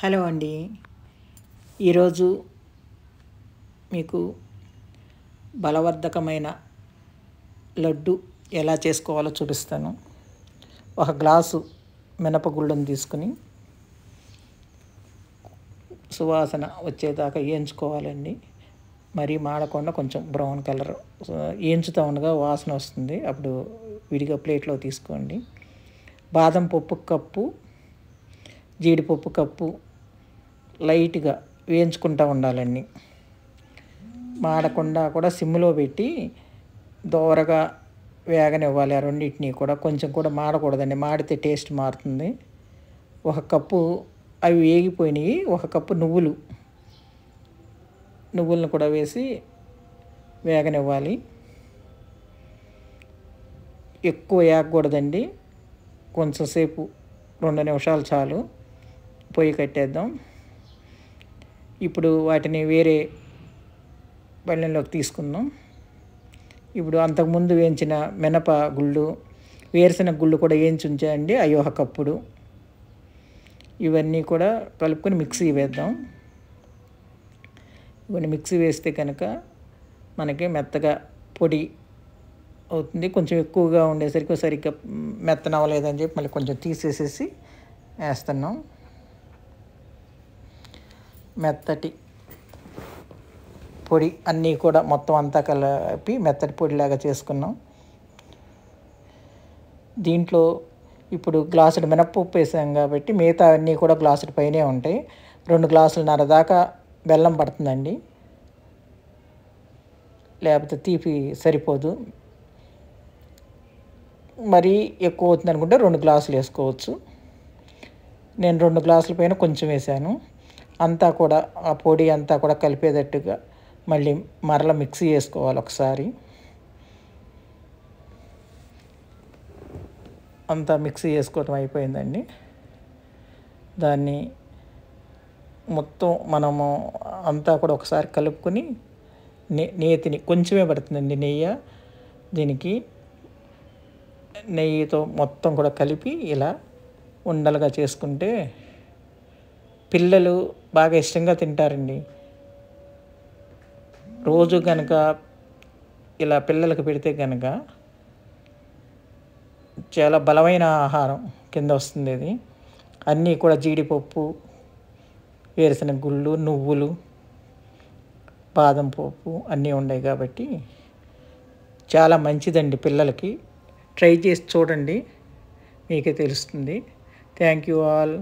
Hello అండి. ఈరోజు మీకు బలవర్ధకమైన లడ్డు ఎలా చేసుకోవాలో చూపిస్తాను. ఒక గ్లాసు మినపగుళ్ళను తీసుకుని సువాసన వచ్చేదాకా వేయించుకోవాలండి. మరీ మాడకుండా కొంచెం బ్రౌన్ కలర్ వేయించుతూ ఉండగా వాసన వస్తుంది. అప్పుడు విడిగా ప్లేట్లో తీసుకోండి. బాదం పప్పు కప్పు, జీడిపప్పు కప్పు లైట్గా వేయించుకుంటూ ఉండాలండి. మాడకుండా కూడా సిమ్లో పెట్టి దోరగా వేగనివ్వాలి. ఆ రెండింటిని కూడా కొంచెం కూడా మాడకూడదండి. మాడితే టేస్ట్ మారుతుంది. ఒక కప్పు అవి వేగిపోయినాయి. ఒక కప్పు నువ్వులను కూడా వేసి వేగనివ్వాలి. ఎక్కువ వేగకూడదండి. కొంచెం సేపు 2 నిమిషాలు చాలు. పొయ్యి కట్టేద్దాం. ఇప్పుడు వాటిని వేరే పళ్ళెంలోకి తీసుకుందాం. ఇప్పుడు అంతకుముందు వేయించిన మినప గుళ్ళు, వేరుశనగ గుళ్ళు కూడా వేయించి ఉంచాయండి. అవి ఒక కప్పుడు. ఇవన్నీ కూడా కలుపుకొని మిక్సీ వేద్దాం. ఇవన్నీ మిక్సీ వేస్తే కనుక మనకి మెత్తగా పొడి అవుతుంది. కొంచెం ఎక్కువగా ఉండేసరికి సరిగ్గా మెత్తనవ్వలేదని చెప్పి మళ్ళీ కొంచెం తీసేసేసి వేస్తున్నాం. మెత్తటి పొడి అన్నీ కూడా మొత్తం అంతా కలిపి మెత్తటి పొడిలాగా చేసుకున్నాం. దీంట్లో ఇప్పుడు గ్లాసుడు మినప్పప్పు వేసాం కాబట్టి మిగతా అన్నీ కూడా గ్లాసుడు పైనే ఉంటాయి. 2 గ్లాసులన్నర దాకా బెల్లం పడుతుందండి. లేకపోతే తీపి సరిపోదు. మరీ ఎక్కువ అవుతుంది అనుకుంటే 2 గ్లాసులు వేసుకోవచ్చు. నేను 2 గ్లాసుల పైన కొంచెం వేసాను. అంతా కూడా ఆ పొడి అంతా కూడా కలిపేటట్టుగా మళ్ళీ మరల మిక్సీ వేసుకోవాలి ఒకసారి. అంతా మిక్సీ వేసుకోవటం అయిపోయిందండి. దాన్ని మొత్తం మనము అంతా కూడా ఒకసారి కలుపుకొని నేతిని కొంచెమే పడుతుందండి నెయ్యి. దీనికి నెయ్యితో మొత్తం కూడా కలిపి ఇలా ఉండలుగా చేసుకుంటే పిల్లలు బాగా ఇష్టంగా తింటారండి. రోజు కనుక ఇలా పిల్లలకు పెడితే కనుక చాలా బలమైన ఆహారం కింద వస్తుంది. ఇది అన్నీ కూడా జీడిపప్పు, వేరుశనగ గుళ్ళు, నువ్వులు, బాదం పప్పు అన్నీ ఉన్నాయి కాబట్టి చాలా మంచిదండి పిల్లలకి. ట్రై చేసి చూడండి, మీకే తెలుస్తుంది. Thank you all.